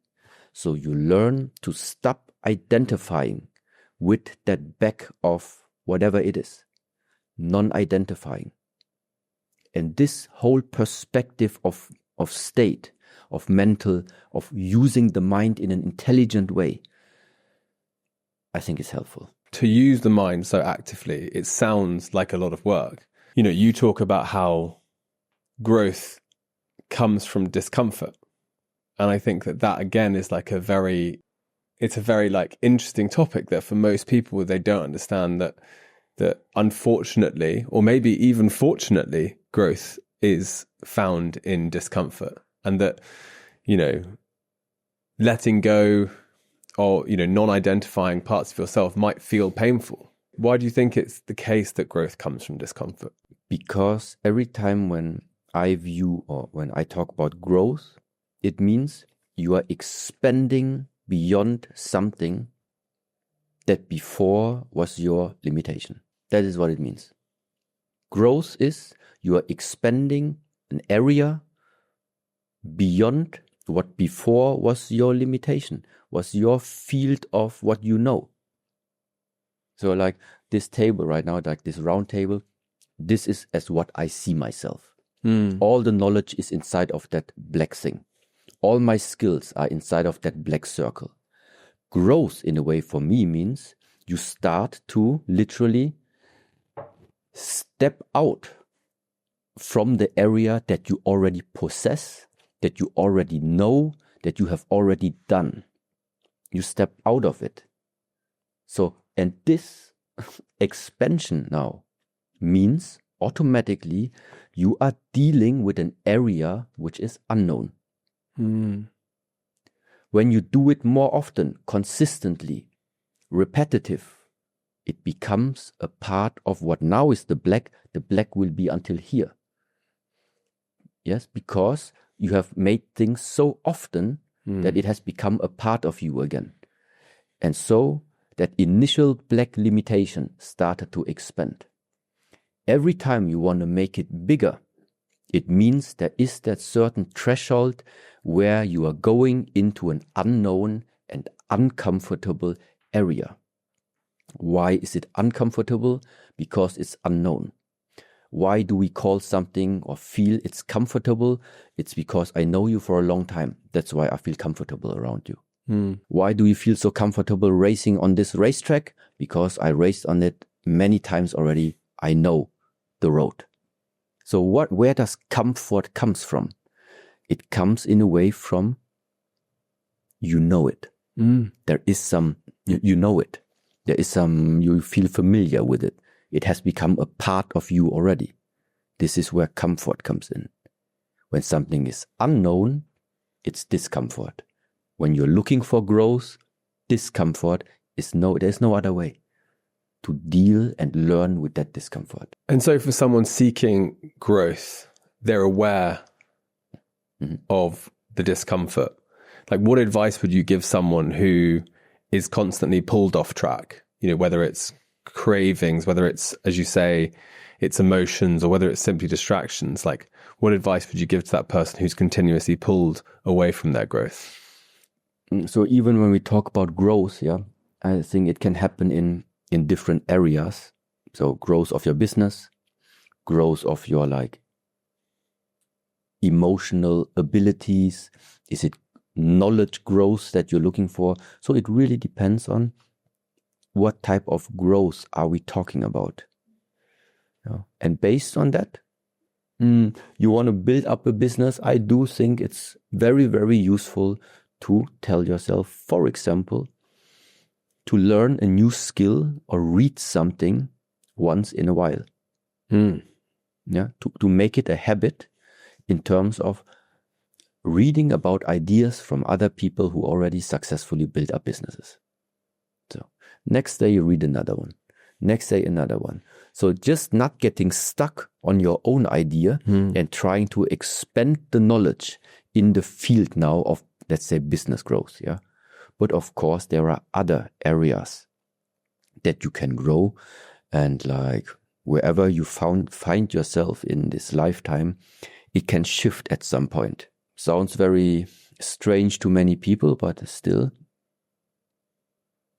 So you learn to stop identifying with that bag of whatever it is. Non-identifying. And this whole perspective of state, of mental, of using the mind in an intelligent way, I think is helpful. To use the mind so actively, it sounds like a lot of work. You know, you talk about how growth comes from discomfort. And I think that again is like it's a very like interesting topic that for most people, they don't understand that unfortunately, or maybe even fortunately, growth is found in discomfort. And that, you know, letting go or, non-identifying parts of yourself might feel painful. Why do you think it's the case that growth comes from discomfort? Because every time when I view or when I talk about growth, it means you are expanding beyond something that before was your limitation. That is what it means. Growth is you are expanding an area beyond what before was your limitation, was your field of what you know. So like this table right now, like this round table, this is as what I see myself. All the knowledge is inside of that black thing. All my skills are inside of that black circle. Growth, in a way, for me means you start to literally step out from the area that you already possess, that you already know, that you have already done. You step out of it. So, and this expansion now means automatically you are dealing with an area which is unknown. When you do it more often, consistently, repetitive, it becomes a part of what now is the black. The black will be until here. Yes, because you have made things so often that it has become a part of you again. And so that initial black limitation started to expand. Every time you want to make it bigger, it means there is that certain threshold where you are going into an unknown and uncomfortable area. Why is it uncomfortable? Because it's unknown. Why do we call something or feel it's comfortable? It's because I know you for a long time. That's why I feel comfortable around you. Why do you feel so comfortable racing on this racetrack? Because I raced on it many times already. I know the road. So where does comfort comes from? It comes in a way from, you know it. There is some, you know it. There is some, you feel familiar with it. It has become a part of you already. This is where comfort comes in. When something is unknown, it's discomfort. When you're looking for growth, discomfort is there's no other way to deal and learn with that discomfort. And so for someone seeking growth, they're aware of the discomfort. Like, what advice would you give someone who is constantly pulled off track? Whether it's cravings, whether it's, as you say, it's emotions, or whether it's simply distractions. Like, what advice would you give to that person who's continuously pulled away from their growth? So even when we talk about growth, I think it can happen in different areas. So growth of your business, growth of your emotional abilities. Is it knowledge growth that you're looking for? So it really depends on what type of growth are we talking about. And based on that, you want to build up a business. I do think it's very, very useful to tell yourself, for example, to learn a new skill or read something once in a while. To make it a habit in terms of reading about ideas from other people who already successfully built up businesses. So next day you read another one, next day another one. So just not getting stuck on your own idea and trying to expand the knowledge in the field now of, let's say, business growth. But of course, there are other areas that you can grow, and wherever you find yourself in this lifetime, it can shift at some point. Sounds very strange to many people, but still,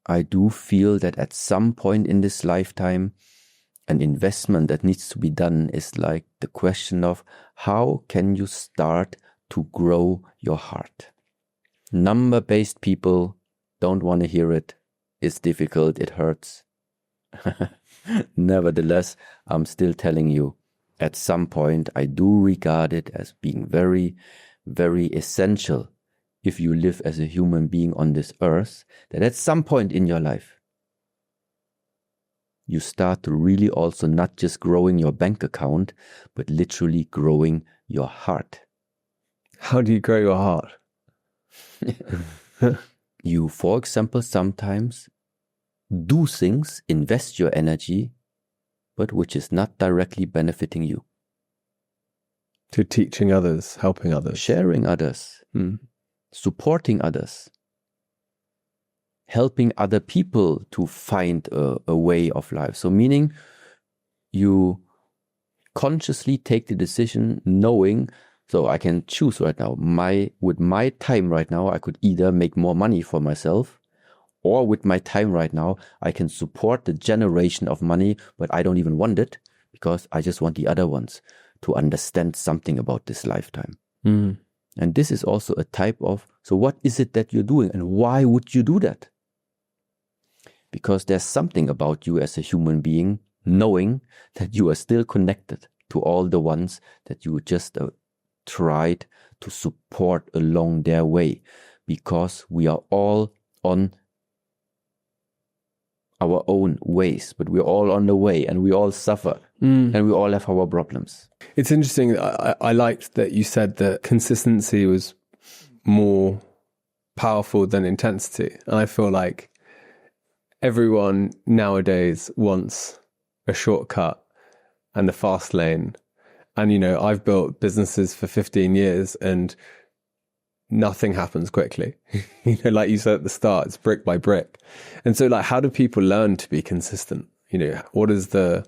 I do feel that at some point in this lifetime, an investment that needs to be done is the question of how can you start to grow your heart. Number-based people don't want to hear it. It's difficult. It hurts. Nevertheless, I'm still telling you, at some point, I do regard it as being very, very essential if you live as a human being on this earth, that at some point in your life, you start to really also not just growing your bank account, but literally growing your heart. How do you grow your heart? You, for example, sometimes do things, invest your energy, but which is not directly benefiting you. To teaching others, helping others. Sharing others, supporting others, helping other people to find a way of life. So meaning you consciously take the decision knowing, so I can choose right now, with my time right now, I could either make more money for myself, or with my time right now, I can support the generation of money, but I don't even want it because I just want the other ones to understand something about this lifetime. And this is also a type of, so what is it that you're doing and why would you do that? Because there's something about you as a human being, knowing that you are still connected to all the ones that you just tried to support along their way, because we are all on our own ways, but we're all on the way and we all suffer and we all have our problems. It's interesting. I liked that you said that consistency was more powerful than intensity. And I feel like everyone nowadays wants a shortcut and the fast lane. And, you know, I've built businesses for 15 years and nothing happens quickly. You know, like you said at the start, it's brick by brick. And so, like, how do people learn to be consistent? You know, what is the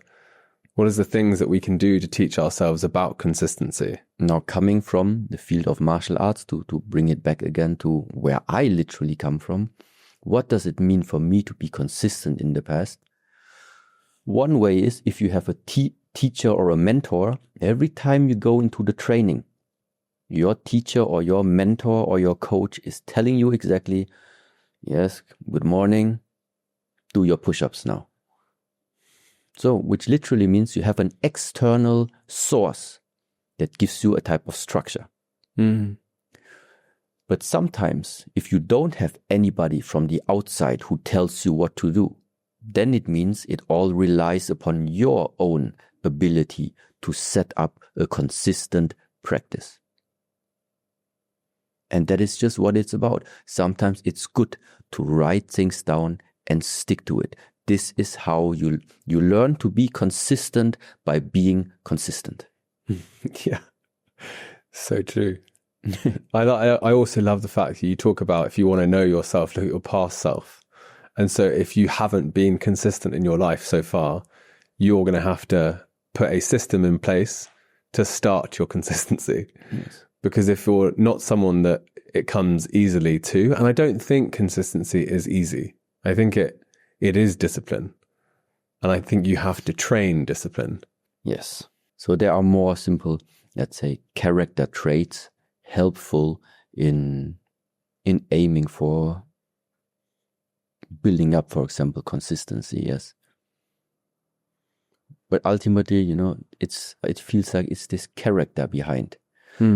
things that we can do to teach ourselves about consistency? Now, coming from the field of martial arts, to bring it back again to where I literally come from, what does it mean for me to be consistent in the past? One way is if you have a teacher or a mentor, every time you go into the training, your teacher or your mentor or your coach is telling you exactly, yes, good morning, do your push-ups now. So, which literally means you have an external source that gives you a type of structure. But sometimes, if you don't have anybody from the outside who tells you what to do, then it means it all relies upon your own ability to set up a consistent practice. And that is just what it's about. Sometimes it's good to write things down and stick to it. This is how you learn to be consistent, by being consistent. Yeah, so true. I also love the fact that you talk about, if you want to know yourself, look at your past self. And so if you haven't been consistent in your life so far, you're going to have to put a system in place to start your consistency. Yes. Because if you're not someone that it comes easily to, and I don't think consistency is easy. I think it is discipline. And I think you have to train discipline. Yes. So there are more simple, let's say, character traits helpful in aiming for building up, for example, consistency. Yes. But ultimately, you know, it feels like it's this character behind.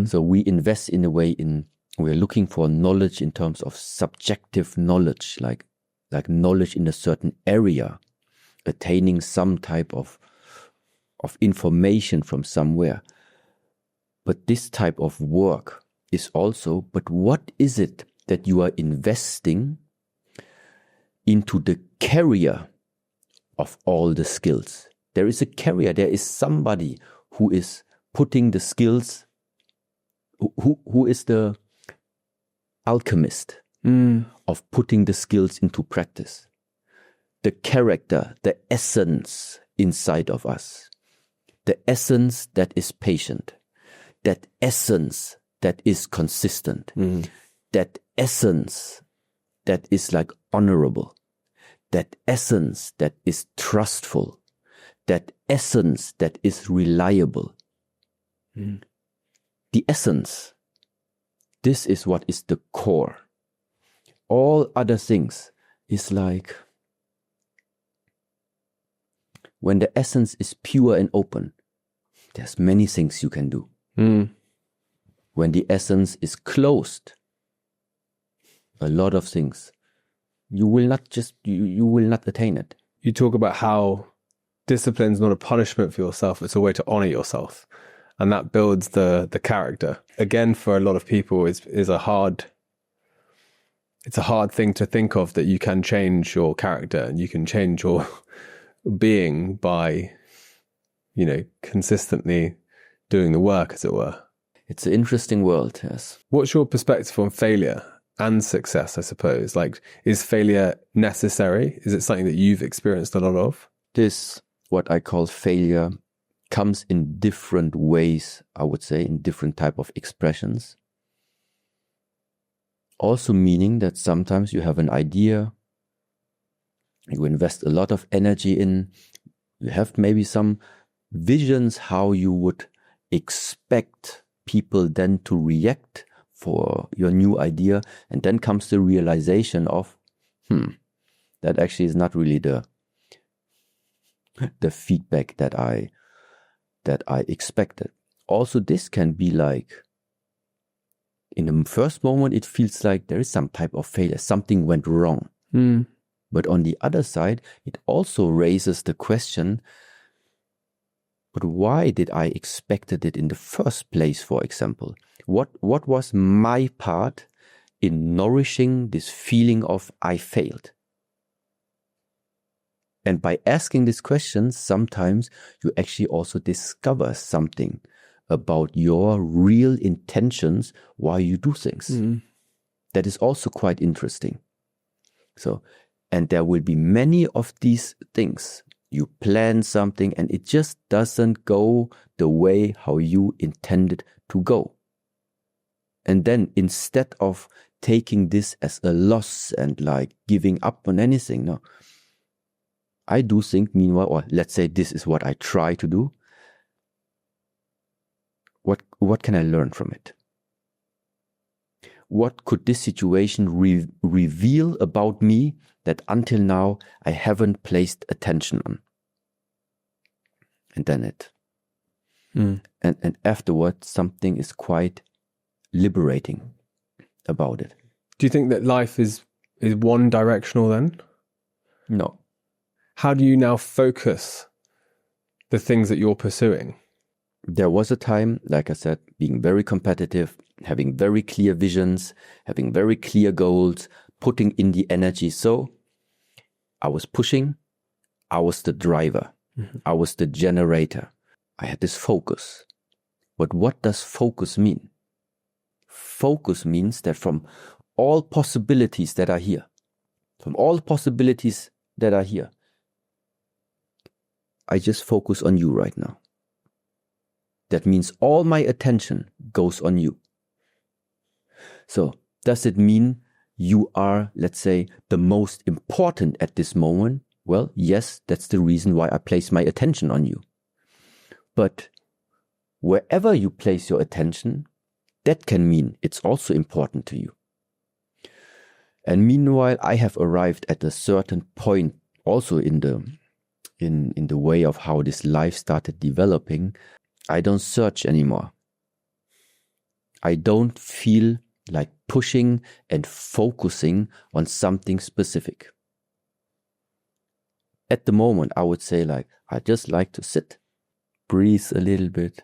So we invest in a way we're looking for knowledge in terms of subjective knowledge, like knowledge in a certain area, attaining some type of information from somewhere. But this type of work is also, but what is it that you are investing into the carrier of all the skills? There is a carrier, there is somebody who is putting the skills, who is the alchemist of putting the skills into practice. The character, the essence inside of us, the essence that is patient, that essence that is consistent, that essence that is like honorable, that essence that is trustful, that essence that is reliable. The essence, this is what is the core. All other things is like, when the essence is pure and open, there's many things you can do. When the essence is closed, a lot of things, you will not attain it. You talk about how discipline is not a punishment for yourself, it's a way to honor yourself. And that builds the character. Again, for a lot of people, is a hard it's a hard thing to think of, that you can change your character and you can change your being by, consistently doing the work, as it were. It's an interesting world, yes. What's your perspective on failure and success, I suppose? Like, is failure necessary? Is it something that you've experienced a lot of? This, what I call failure, comes in different ways, I would say, in different type of expressions. Also meaning that sometimes you have an idea, you invest a lot of energy in, you have maybe some visions how you would expect people then to react for your new idea, and then comes the realization of, that actually is not really the feedback that I expected. Also, this can be like, in the first moment, it feels like there is some type of failure, something went wrong. But on the other side, it also raises the question, but why did I expected it in the first place, for example? What was my part in nourishing this feeling of I failed? And by asking these questions, sometimes you actually also discover something about your real intentions, why you do things. That is also quite interesting. So, and there will be many of these things. You plan something and it just doesn't go the way how you intended to go. And then instead of taking this as a loss and like giving up on anything, no, I do think meanwhile, or let's say this is what I try to do. What can I learn from it? What could this situation reveal about me that until now I haven't placed attention on? And then and afterwards something is quite liberating about it. Do you think that life is one directional then? No. How do you now focus the things that you're pursuing? There was a time, like I said, being very competitive, having very clear visions, having very clear goals, putting in the energy. So I was pushing, I was the driver, I was the generator. I had this focus. But what does focus mean? Focus means that from all possibilities that are here, I just focus on you right now. That means all my attention goes on you. So does it mean you are, let's say, the most important at this moment? Well, yes, that's the reason why I place my attention on you. But wherever you place your attention, that can mean it's also important to you. And meanwhile, I have arrived at a certain point also in the way of how this life started developing. I don't search anymore. I don't feel like pushing and focusing on something specific. At the moment, I would say like, I just like to sit, breathe a little bit.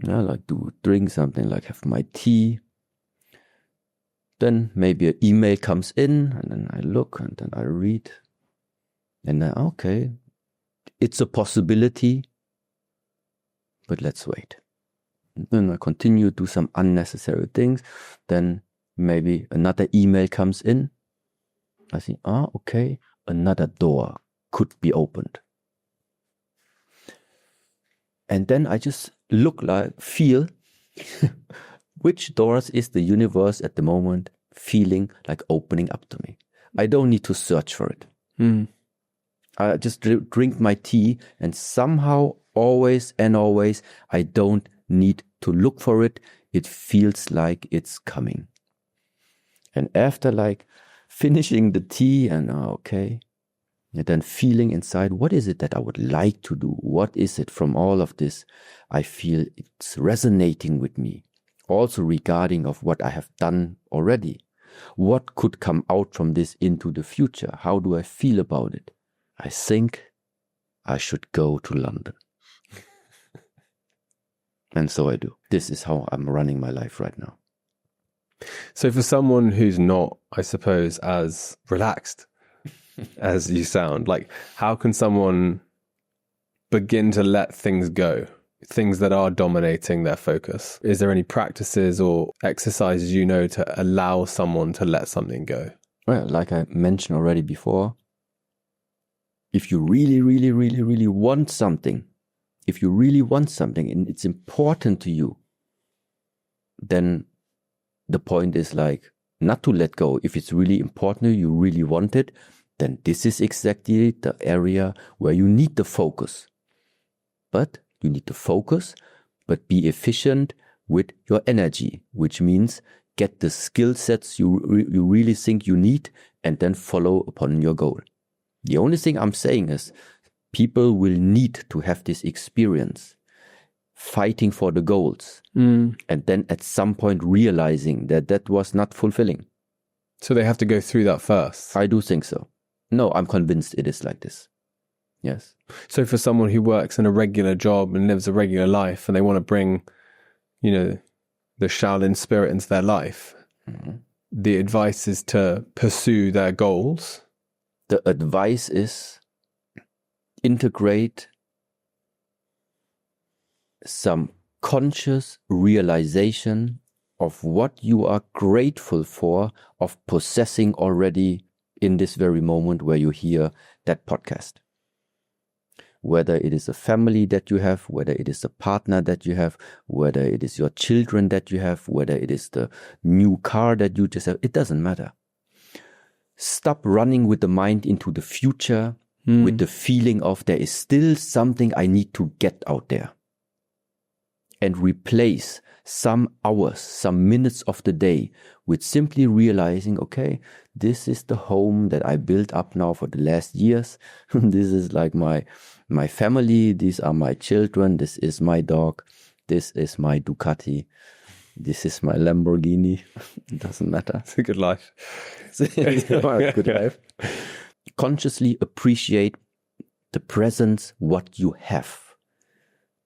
I like to drink something, like have my tea. Then maybe an email comes in and then I look and then I read. And then, okay, it's a possibility, but let's wait. And then I continue to do some unnecessary things. Then maybe another email comes in. I think, okay, another door could be opened. And then I just feel which doors is the universe at the moment feeling like opening up to me. I don't need to search for it. I just drink my tea and somehow always, I don't need to look for it. It feels like it's coming. And after like finishing the tea and okay, and then feeling inside, what is it that I would like to do? What is it from all of this? I feel it's resonating with me. Also regarding of what I have done already. What could come out from this into the future? How do I feel about it? I think I should go to London. And so I do. This is how I'm running my life right now. So for someone who's not, I suppose, as relaxed as you sound, like how can someone begin to let things go, things that are dominating their focus? Is there any practices or exercises you know to allow someone to let something go? Well, like I mentioned already before, if you really, really, really, really want something, and it's important to you, then the point is like not to let go. If it's really important to you, you really want it, then this is exactly the area where you need the focus. But you need to focus, but be efficient with your energy, which means get the skill sets you really think you need and then follow upon your goal. The only thing I'm saying is people will need to have this experience fighting for the goals and then at some point realizing that that was not fulfilling. So they have to go through that first? I do think so. No, I'm convinced it is like this. Yes. So for someone who works in a regular job and lives a regular life and they want to bring, the Shaolin spirit into their life, the advice is to pursue their goals. The advice is integrate some conscious realization of what you are grateful for of possessing already in this very moment where you hear that podcast. Whether it is a family that you have, whether it is a partner that you have, whether it is your children that you have, whether it is the new car that you just have, it doesn't matter. Stop running with the mind into the future with the feeling of there is still something I need to get out there. And replace some hours, some minutes of the day with simply realizing, okay, this is the home that I built up now for the last years. This is like my family. These are my children. This is my dog. This is my Ducati. This is my Lamborghini. It doesn't matter. It's a good life. Good life. Consciously appreciate the presence, what you have.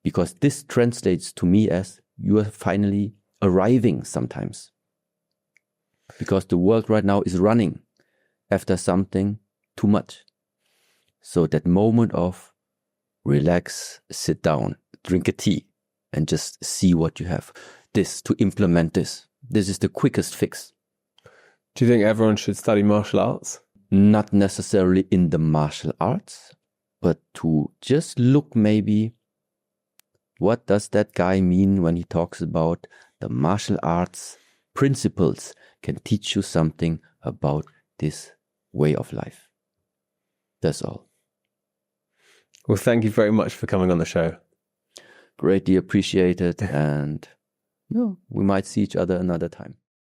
Because this translates to me as you are finally arriving sometimes. Because the world right now is running after something too much. So that moment of relax, sit down, drink a tea, and just see what you have. To implement this. This is the quickest fix. Do you think everyone should study martial arts? Not necessarily in the martial arts, but to just look maybe, what does that guy mean when he talks about the martial arts principles can teach you something about this way of life. That's all. Well, thank you very much for coming on the show. Greatly appreciated, and we might see each other another time.